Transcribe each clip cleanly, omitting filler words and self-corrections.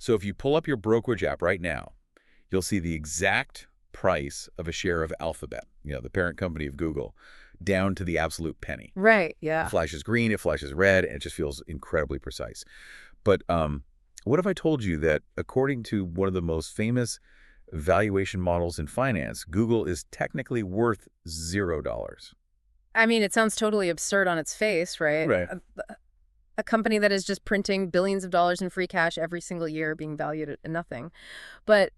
So if you pull up your brokerage app right now, you'll see the exact price of a share of Alphabet, the parent company of Google, down to the absolute penny. Right, It yeah. flashes green, it flashes red, and it just feels incredibly precise. But what if I told you that according to one of the most famous valuation models in finance, Google is technically worth $0? I mean, it sounds totally absurd on its face, right? Right. A company that is just printing billions of dollars in free cash every single year being valued at nothing. But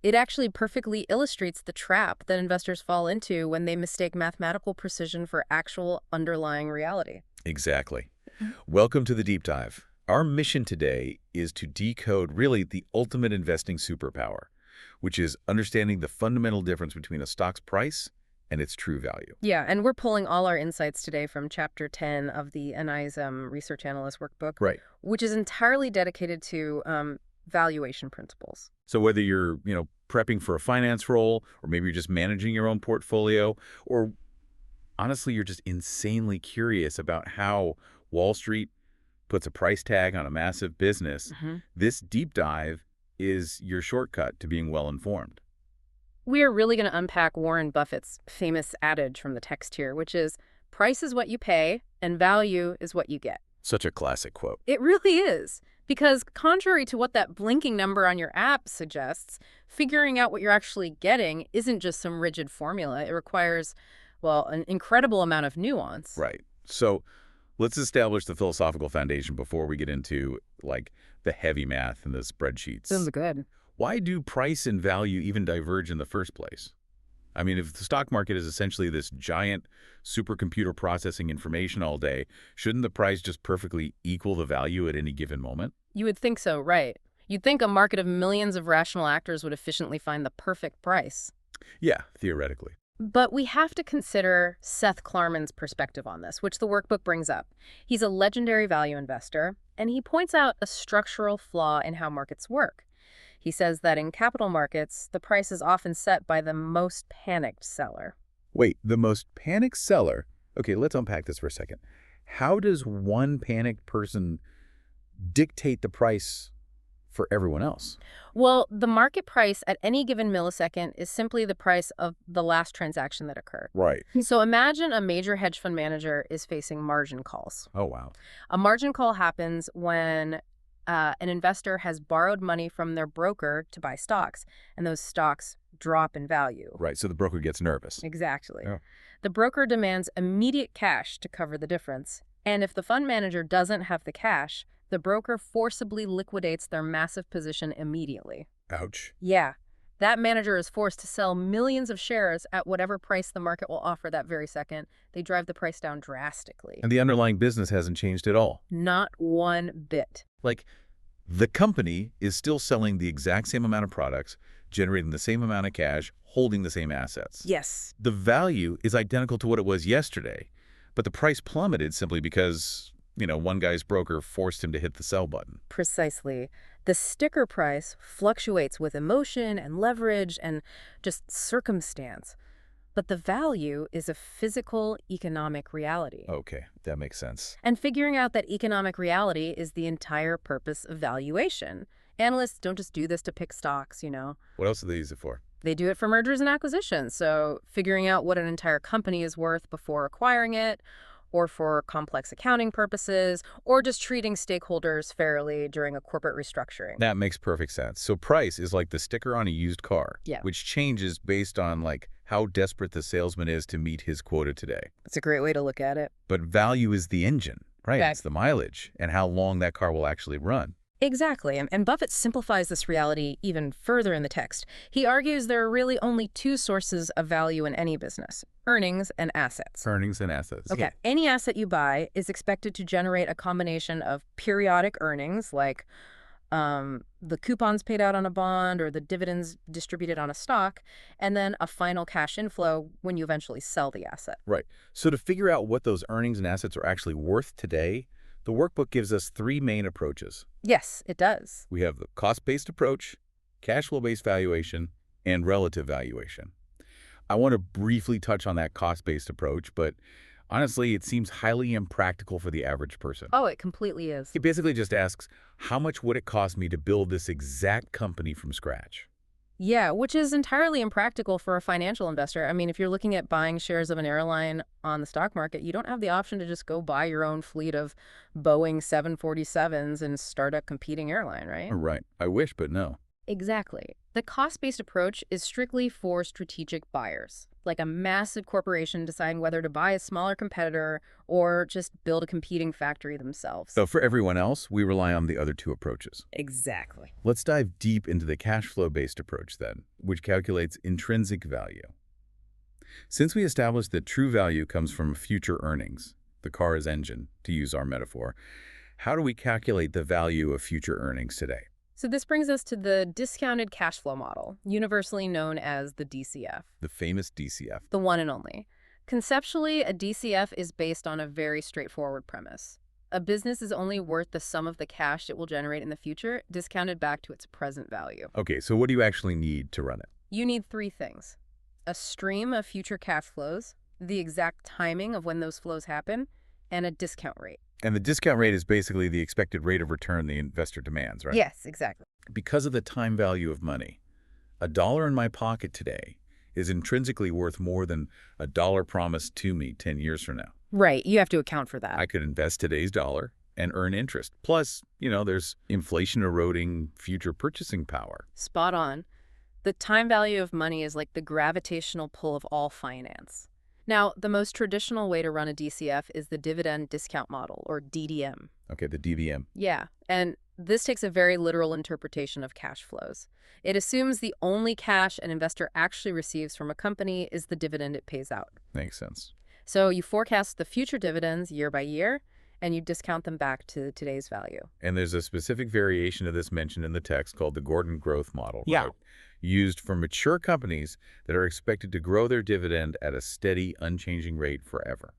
it actually perfectly illustrates the trap that investors fall into when they mistake mathematical precision for actual underlying reality. Exactly. Welcome to the Deep Dive. Our mission today is to decode really the ultimate investing superpower, which is understanding the fundamental difference between a stock's price and its true value. Yeah, and we're pulling all our insights today from Chapter 10 of the NISM Research Analysts Workbook, Right. which is entirely dedicated to valuation principles. So whether you're, prepping for a finance role, or maybe you're just managing your own portfolio, or honestly, you're just insanely curious about how Wall Street puts a price tag on a massive business, this deep dive is your shortcut to being well-informed. We are really going to unpack Warren Buffett's famous adage from the text here, which is, price is what you pay and value is what you get. Such a classic quote. It really is. Because contrary to what that blinking number on your app suggests, figuring out what you're actually getting isn't just some rigid formula. It requires, well, an incredible amount of nuance. Right. So let's establish the philosophical foundation before we get into, the heavy math and the spreadsheets. Sounds good. Why do price and value even diverge in the first place? I mean, if the stock market is essentially this giant supercomputer processing information all day, shouldn't the price just perfectly equal the value at any given moment? You would think so, right? You'd think a market of millions of rational actors would efficiently find the perfect price. Yeah, theoretically. But we have to consider Seth Klarman's perspective on this, which the workbook brings up. He's a legendary value investor, and he points out a structural flaw in how markets work. He says that in capital markets, the price is often set by the most panicked seller. Wait, the most panicked seller? Okay, let's unpack this for a second. How does one panicked person dictate the price for everyone else? Well, the market price at any given millisecond is simply the price of the last transaction that occurred. Right. So imagine a major hedge fund manager is facing margin calls. Oh, wow. A margin call happens when an investor has borrowed money from their broker to buy stocks, and those stocks drop in value. Right, so the broker gets nervous. Exactly. Yeah. The broker demands immediate cash to cover the difference, and if the fund manager doesn't have the cash, the broker forcibly liquidates their massive position immediately. Ouch. Yeah. That manager is forced to sell millions of shares at whatever price the market will offer that very second. They drive the price down drastically. And the underlying business hasn't changed at all. Not one bit. The company is still selling the exact same amount of products, generating the same amount of cash, holding the same assets. Yes. The value is identical to what it was yesterday, but the price plummeted simply because, one guy's broker forced him to hit the sell button. Precisely. The sticker price fluctuates with emotion and leverage and just circumstance. But the value is a physical economic reality. Okay, that makes sense. And figuring out that economic reality is the entire purpose of valuation. Analysts don't just do this to pick stocks, What else do they use it for? They do it for mergers and acquisitions. So figuring out what an entire company is worth before acquiring it, or for complex accounting purposes, or just treating stakeholders fairly during a corporate restructuring. That makes perfect sense. So price is like the sticker on a used car, Yeah. which changes based on how desperate the salesman is to meet his quota today. That's a great way to look at it. But value is the engine, right? Exactly. It's the mileage and how long that car will actually run. Exactly, and Buffett simplifies this reality even further in the text. He argues there are really only two sources of value in any business: earnings and assets. Earnings and assets. Okay, any asset you buy is expected to generate a combination of periodic earnings, like the coupons paid out on a bond or the dividends distributed on a stock, and then a final cash inflow when you eventually sell the asset. Right. So to figure out what those earnings and assets are actually worth today, the workbook gives us three main approaches. Yes, it does. We have the cost-based approach, cash flow-based valuation, and relative valuation. I want to briefly touch on that cost-based approach, but Honestly, it seems highly impractical for the average person. Oh, it completely is. It basically just asks, how much would it cost me to build this exact company from scratch? Yeah, which is entirely impractical for a financial investor. I mean, if you're looking at buying shares of an airline on the stock market, you don't have the option to just go buy your own fleet of Boeing 747s and start a competing airline, right? Right. I wish, but no. Exactly. The cost-based approach is strictly for strategic buyers, like a massive corporation deciding whether to buy a smaller competitor or just build a competing factory themselves. So for everyone else, we rely on the other two approaches. Exactly. Let's dive deep into the cash flow-based approach then, which calculates intrinsic value. Since we established that true value comes from future earnings, the car's engine, to use our metaphor, how do we calculate the value of future earnings today? So this brings us to the discounted cash flow model, universally known as the DCF. The famous DCF. The one and only. Conceptually, a DCF is based on a very straightforward premise. A business is only worth the sum of the cash it will generate in the future, discounted back to its present value. Okay, so what do you actually need to run it? You need three things: a stream of future cash flows, the exact timing of when those flows happen, and a discount rate. And the discount rate is basically the expected rate of return the investor demands, right? Yes, exactly. Because of the time value of money, $1 in my pocket today is intrinsically worth more than $1 promised to me 10 years from now. Right, you have to account for that. I could invest today's dollar and earn interest. Plus, there's inflation eroding future purchasing power. Spot on. The time value of money is like the gravitational pull of all finance. Now, the most traditional way to run a DCF is the dividend discount model, or DDM. Okay, the DVM. Yeah, and this takes a very literal interpretation of cash flows. It assumes the only cash an investor actually receives from a company is the dividend it pays out. Makes sense. So you forecast the future dividends year by year, and you discount them back to today's value. And there's a specific variation of this mentioned in the text called the Gordon growth model. Yeah. Right? Used for mature companies that are expected to grow their dividend at a steady, unchanging rate forever.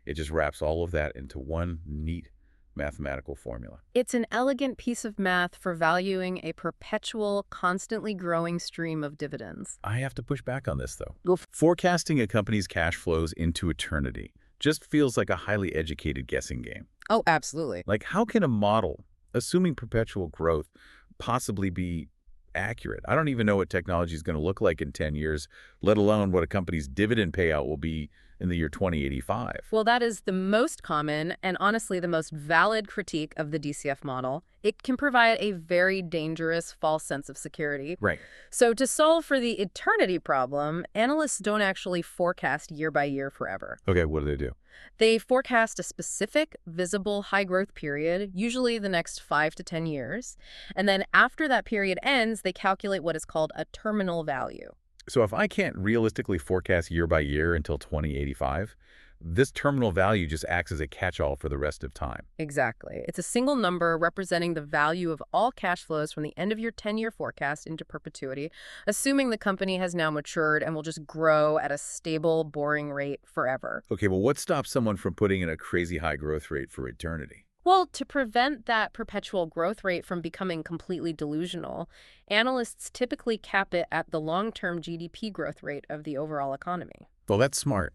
It just wraps all of that into one neat mathematical formula. It's an elegant piece of math for valuing a perpetual, constantly growing stream of dividends. I have to push back on this, though. Go Forecasting a company's cash flows into eternity just feels like a highly educated guessing game. Oh, absolutely. Like, how can a model, assuming perpetual growth, possibly be accurate? I don't even know what technology is going to look like in 10 years, let alone what a company's dividend payout will be in the year 2085. Well, that is the most common and honestly the most valid critique of the DCF model. It can provide a very dangerous false sense of security. Right. So to solve for the eternity problem, analysts don't actually forecast year by year forever. Okay, what do? They forecast a specific, visible, high-growth period, usually the next 5 to 10 years. And then after that period ends, they calculate what is called a terminal value. So if I can't realistically forecast year by year until 2085, this terminal value just acts as a catch-all for the rest of time. Exactly. It's a single number representing the value of all cash flows from the end of your 10-year forecast into perpetuity, assuming the company has now matured and will just grow at a stable, boring rate forever. Okay, well, what stops someone from putting in a crazy high growth rate for eternity? Well, to prevent that perpetual growth rate from becoming completely delusional, analysts typically cap it at the long-term GDP growth rate of the overall economy. Well, that's smart.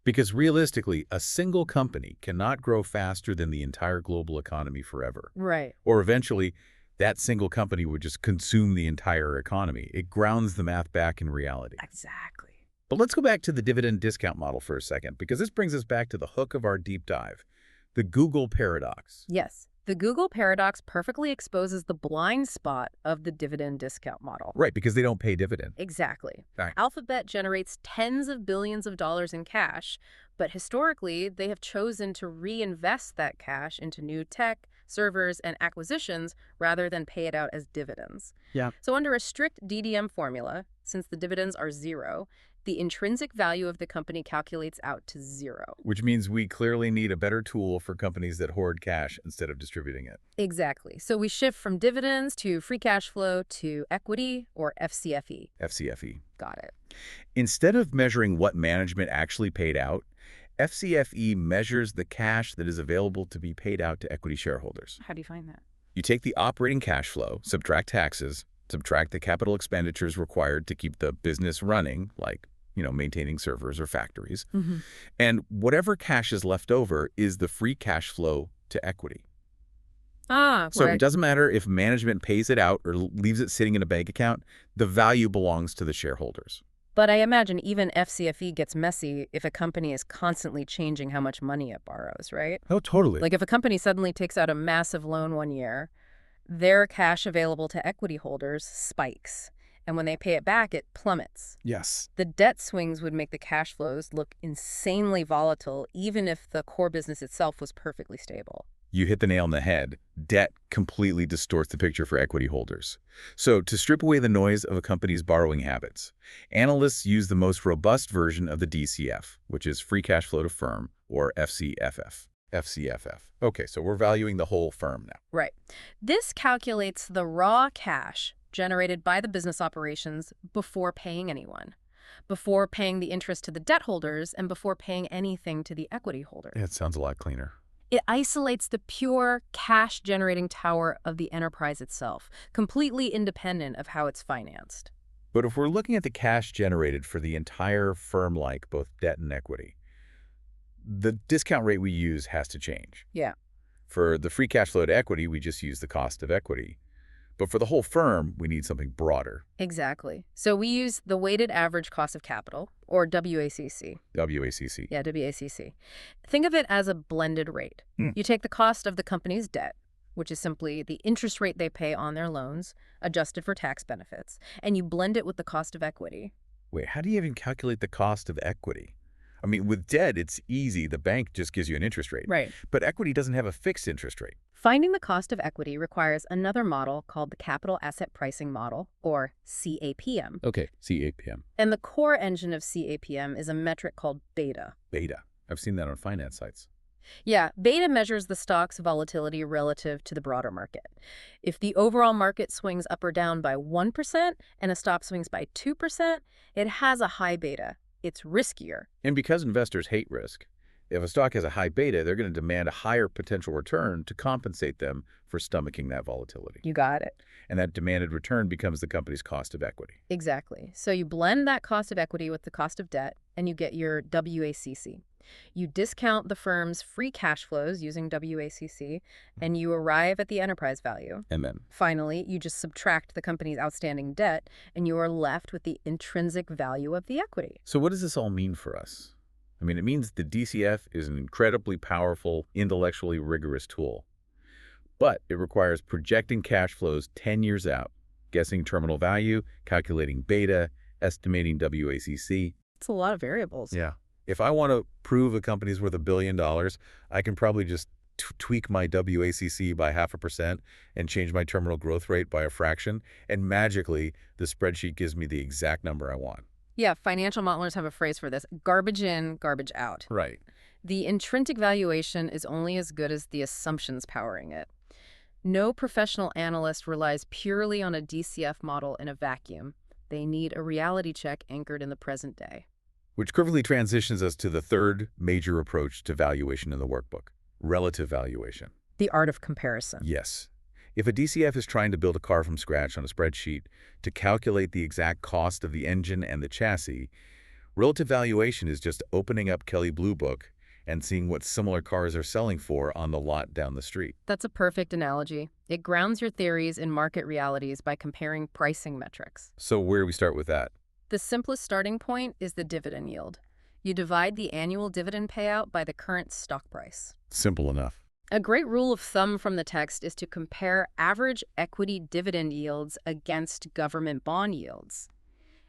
Because realistically, a single company cannot grow faster than the entire global economy forever. Right. Or eventually, that single company would just consume the entire economy. It grounds the math back in reality. Exactly. But let's go back to the dividend discount model for a second, because this brings us back to the hook of our deep dive, the Google paradox. Yes. The Google paradox perfectly exposes the blind spot of the dividend discount model. Right, because they don't pay dividend. Exactly. Right. Alphabet generates tens of billions of dollars in cash, but historically, they have chosen to reinvest that cash into new tech, servers, and acquisitions rather than pay it out as dividends. Yeah. So under a strict DDM formula, since the dividends are zero, the intrinsic value of the company calculates out to zero. Which means we clearly need a better tool for companies that hoard cash instead of distributing it. Exactly. So we shift from dividends to free cash flow to equity, or FCFE. FCFE. Got it. Instead of measuring what management actually paid out, FCFE measures the cash that is available to be paid out to equity shareholders. How do you find that? You take the operating cash flow, subtract taxes, subtract the capital expenditures required to keep the business running, like maintaining servers or factories. Hmm. And whatever cash is left over is the free cash flow to equity. Ah, So it right. doesn't matter if management pays it out or leaves it sitting in a bank account, the value belongs to the shareholders. But I imagine even FCFE gets messy if a company is constantly changing how much money it borrows, right? Oh, totally. Like if a company suddenly takes out a massive loan one year, their cash available to equity holders spikes. And when they pay it back, it plummets. Yes. The debt swings would make the cash flows look insanely volatile, even if the core business itself was perfectly stable. You hit the nail on the head. Debt completely distorts the picture for equity holders. So to strip away the noise of a company's borrowing habits, analysts use the most robust version of the DCF, which is free cash flow to firm, or FCFF. FCFF. Okay, so we're valuing the whole firm now. Right. This calculates the raw cash generated by the business operations before paying anyone, before paying the interest to the debt holders, and before paying anything to the equity holders. Yeah, it sounds a lot cleaner. It isolates the pure cash-generating tower of the enterprise itself, completely independent of how it's financed. But if we're looking at the cash generated for the entire firm, like both debt and equity, the discount rate we use has to change. Yeah. For the free cash flow to equity, we just use the cost of equity. But for the whole firm, we need something broader. Exactly. So we use the weighted average cost of capital, or WACC. WACC. Yeah, WACC. Think of it as a blended rate. You take the cost of the company's debt, which is simply the interest rate they pay on their loans, adjusted for tax benefits, and you blend it with the cost of equity. Wait, how do you even calculate the cost of equity? I mean, with debt, it's easy. The bank just gives you an interest rate. Right. But equity doesn't have a fixed interest rate. Finding the cost of equity requires another model called the Capital Asset Pricing Model, or CAPM. Okay, CAPM. And the core engine of CAPM is a metric called beta. Beta. I've seen that on finance sites. Yeah, beta measures the stock's volatility relative to the broader market. If the overall market swings up or down by 1% and a stock swings by 2%, it has a high beta. It's riskier. And because investors hate risk, if a stock has a high beta, they're going to demand a higher potential return to compensate them for stomaching that volatility. You got it. And that demanded return becomes the company's cost of equity. Exactly. So you blend that cost of equity with the cost of debt, and you get your WACC. You discount the firm's free cash flows using WACC, and you arrive at the enterprise value. And then? Finally, you just subtract the company's outstanding debt, and you are left with the intrinsic value of the equity. So what does this all mean for us? I mean, it means the DCF is an incredibly powerful, intellectually rigorous tool. But it requires projecting cash flows 10 years out, guessing terminal value, calculating beta, estimating WACC. It's a lot of variables. Yeah. If I want to prove a company's worth $1 billion, I can probably just tweak my WACC by 0.5% and change my terminal growth rate by a fraction, and magically, the spreadsheet gives me the exact number I want. Yeah, financial modelers have a phrase for this: garbage in, garbage out. Right. The intrinsic valuation is only as good as the assumptions powering it. No professional analyst relies purely on a DCF model in a vacuum. They need a reality check anchored in the present day. Which perfectly transitions us to the third major approach to valuation in the workbook, relative valuation. The art of comparison. Yes. If a DCF is trying to build a car from scratch on a spreadsheet to calculate the exact cost of the engine and the chassis, relative valuation is just opening up Kelley Blue Book and seeing what similar cars are selling for on the lot down the street. That's a perfect analogy. It grounds your theories in market realities by comparing pricing metrics. So where do we start with that? The simplest starting point is the dividend yield. You divide the annual dividend payout by the current stock price. Simple enough. A great rule of thumb from the text is to compare average equity dividend yields against government bond yields.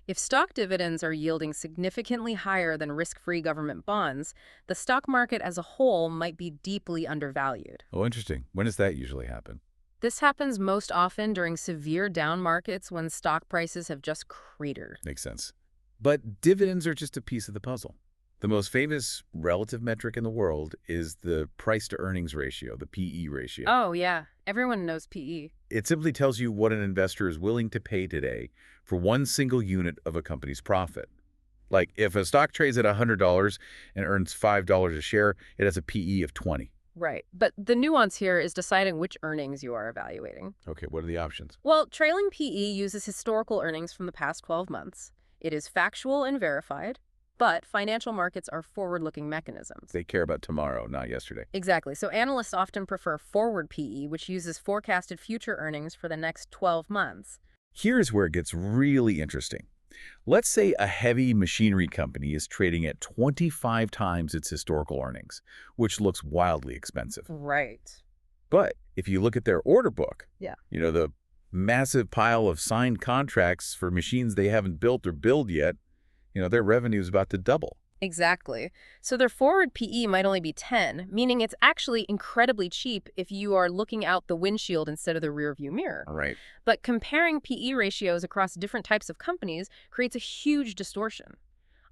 If stock dividends are yielding significantly higher than risk-free government bonds, the stock market as a whole might be deeply undervalued. Oh, interesting. When does that usually happen? This happens most often during severe down markets when stock prices have just cratered. Makes sense. But dividends are just a piece of the puzzle. The most famous relative metric in the world is the price-to-earnings ratio, the PE ratio. Oh, yeah. Everyone knows PE. It simply tells you what an investor is willing to pay today for one single unit of a company's profit. Like, if a stock trades at $100 and earns $5 a share, it has a PE of 20. Right. But the nuance here is deciding which earnings you are evaluating. Okay, what are the options? Well, trailing PE uses historical earnings from the past 12 months. It is factual and verified, but financial markets are forward-looking mechanisms. They care about tomorrow, not yesterday. Exactly. So analysts often prefer forward PE, which uses forecasted future earnings for the next 12 months. Here's where it gets really interesting. Let's say a heavy machinery company is trading at 25 times its historical earnings, which looks wildly expensive. Right. But if you look at their order book, Yeah. the massive pile of signed contracts for machines they haven't built or build yet, their revenue is about to double. Exactly. So their forward PE might only be 10, meaning it's actually incredibly cheap if you are looking out the windshield instead of the rearview mirror. All right. But comparing PE ratios across different types of companies creates a huge distortion.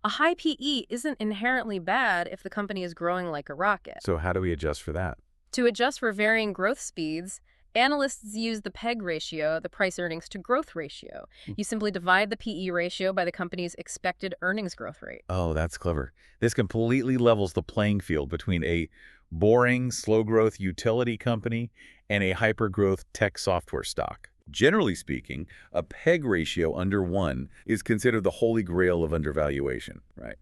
A high PE isn't inherently bad if the company is growing like a rocket. So how do we adjust for that? To adjust for varying growth speeds, analysts use the PEG ratio, the price earnings to growth ratio. You simply divide the PE ratio by the company's expected earnings growth rate. Oh, that's clever. This completely levels the playing field between a boring, slow-growth utility company and a hyper-growth tech software stock. Generally speaking, a PEG ratio under 1 is considered the holy grail of undervaluation, right?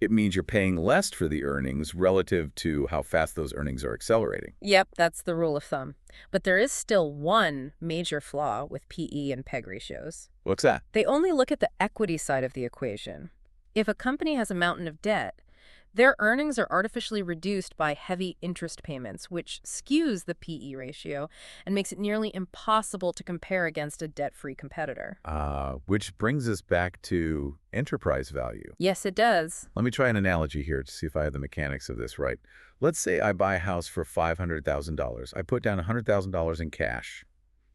It means you're paying less for the earnings relative to how fast those earnings are accelerating. Yep, that's the rule of thumb. But there is still one major flaw with PE and PEG ratios. What's that? They only look at the equity side of the equation. If a company has a mountain of debt, their earnings are artificially reduced by heavy interest payments, which skews the PE ratio and makes it nearly impossible to compare against a debt-free competitor. Which brings us back to enterprise value. Yes, it does. Let me try an analogy here to see if I have the mechanics of this right. Let's say I buy a house for $500,000. I put down $100,000 in cash.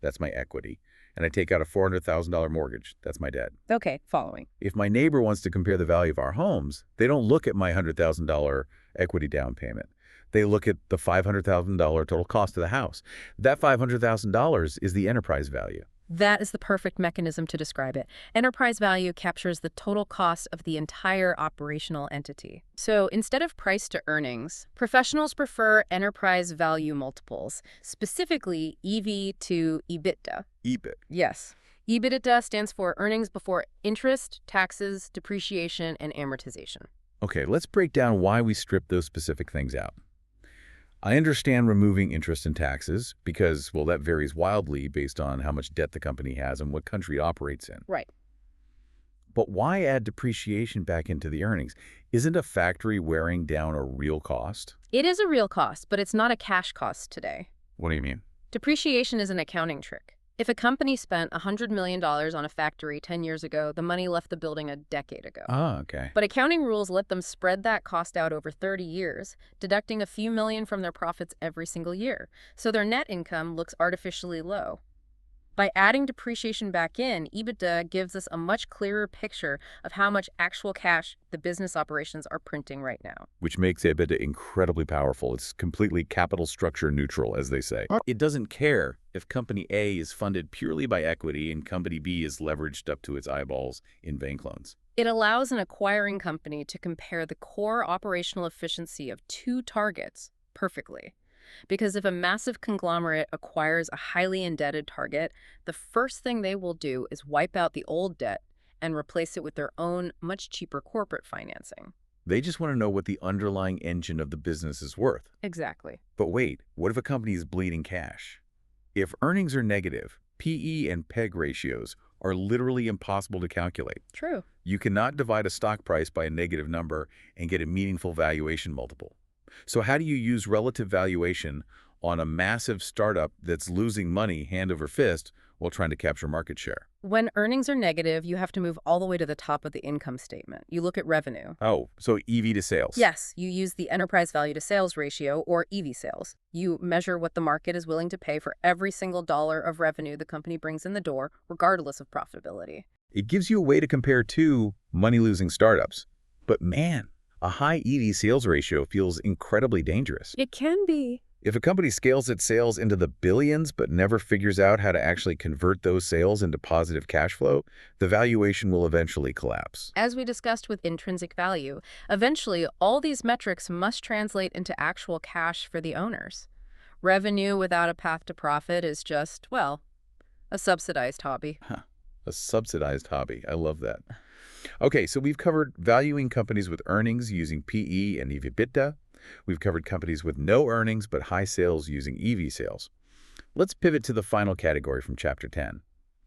That's my equity. And I take out a $400,000 mortgage. That's my debt. Okay, following. If my neighbor wants to compare the value of our homes, they don't look at my $100,000 equity down payment. They look at the $500,000 total cost of the house. That $500,000 is the enterprise value. That is the perfect mechanism to describe it. Enterprise value captures the total cost of the entire operational entity. So instead of price to earnings, professionals prefer enterprise value multiples, specifically EV to EBITDA. EBIT. Yes. EBITDA stands for earnings before interest, taxes, depreciation, and amortization. Okay, let's break down why we strip those specific things out. I understand removing interest and taxes because, well, that varies wildly based on how much debt the company has and what country it operates in. Right. But why add depreciation back into the earnings? Isn't a factory wearing down a real cost? It is a real cost, but it's not a cash cost today. What do you mean? Depreciation is an accounting trick. If a company spent $100 million on a factory 10 years ago, the money left the building a decade ago. Ah, okay. But accounting rules let them spread that cost out over 30 years, deducting a few million from their profits every single year. So their net income looks artificially low. By adding depreciation back in, EBITDA gives us a much clearer picture of how much actual cash the business operations are printing right now. Which makes EBITDA incredibly powerful. It's completely capital structure neutral, as they say. It doesn't care if company A is funded purely by equity and company B is leveraged up to its eyeballs in bank loans. It allows an acquiring company to compare the core operational efficiency of two targets perfectly. Because if a massive conglomerate acquires a highly indebted target, the first thing they will do is wipe out the old debt and replace it with their own, much cheaper corporate financing. They just want to know what the underlying engine of the business is worth. Exactly. But wait, what if a company is bleeding cash? If earnings are negative, PE and PEG ratios are literally impossible to calculate. True. You cannot divide a stock price by a negative number and get a meaningful valuation multiple. So how do you use relative valuation on a massive startup that's losing money hand over fist while trying to capture market share? When earnings are negative, you have to move all the way to the top of the income statement. You look at revenue. Oh, so EV to sales. Yes, you use the enterprise value to sales ratio, or EV sales. You measure what the market is willing to pay for every single dollar of revenue the company brings in the door, regardless of profitability. It gives you a way to compare two money-losing startups. But man, a high EV sales ratio feels incredibly dangerous. It can be. If a company scales its sales into the billions but never figures out how to actually convert those sales into positive cash flow, the valuation will eventually collapse. As we discussed with intrinsic value, eventually all these metrics must translate into actual cash for the owners. Revenue without a path to profit is just, well, a subsidized hobby. A subsidized hobby. I love that. Okay, so we've covered valuing companies with earnings using PE and EV/EBITDA. We've covered companies with no earnings but high sales using EV sales. Let's pivot to the final category from Chapter 10.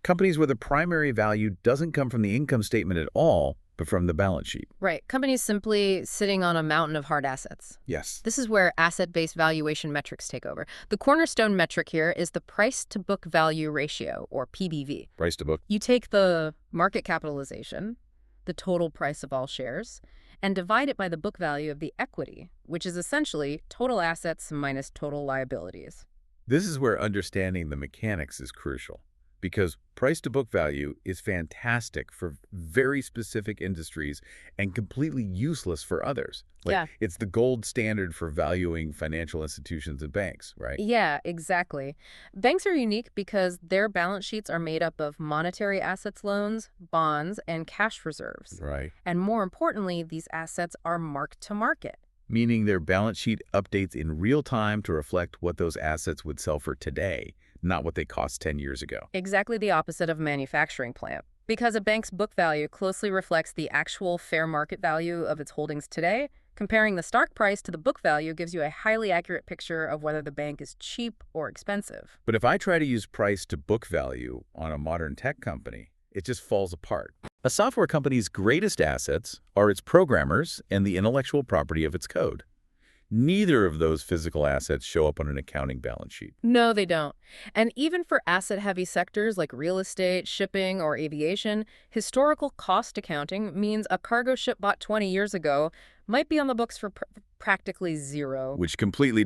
Companies where the primary value doesn't come from the income statement at all, but from the balance sheet. Right. Companies simply sitting on a mountain of hard assets. Yes. This is where asset-based valuation metrics take over. The cornerstone metric here is the price-to-book value ratio, or PBV. Price to book. You take the market capitalization, the total price of all shares, and divide it by the book value of the equity, which is essentially total assets minus total liabilities. This is where understanding the mechanics is crucial, because price-to-book value is fantastic for very specific industries and completely useless for others. Yeah. It's the gold standard for valuing financial institutions and banks, right? Yeah, exactly. Banks are unique because their balance sheets are made up of monetary assets, loans, bonds, and cash reserves. Right. And more importantly, these assets are marked to market. Meaning their balance sheet updates in real time to reflect what those assets would sell for today, not what they cost 10 years ago. Exactly the opposite of a manufacturing plant. Because a bank's book value closely reflects the actual fair market value of its holdings today, comparing the stock price to the book value gives you a highly accurate picture of whether the bank is cheap or expensive. But if I try to use price to book value on a modern tech company, it just falls apart. A software company's greatest assets are its programmers and the intellectual property of its code. Neither of those physical assets show up on an accounting balance sheet. No, they don't. And even for asset-heavy sectors like real estate, shipping, or aviation, historical cost accounting means a cargo ship bought 20 years ago might be on the books for practically zero. Which completely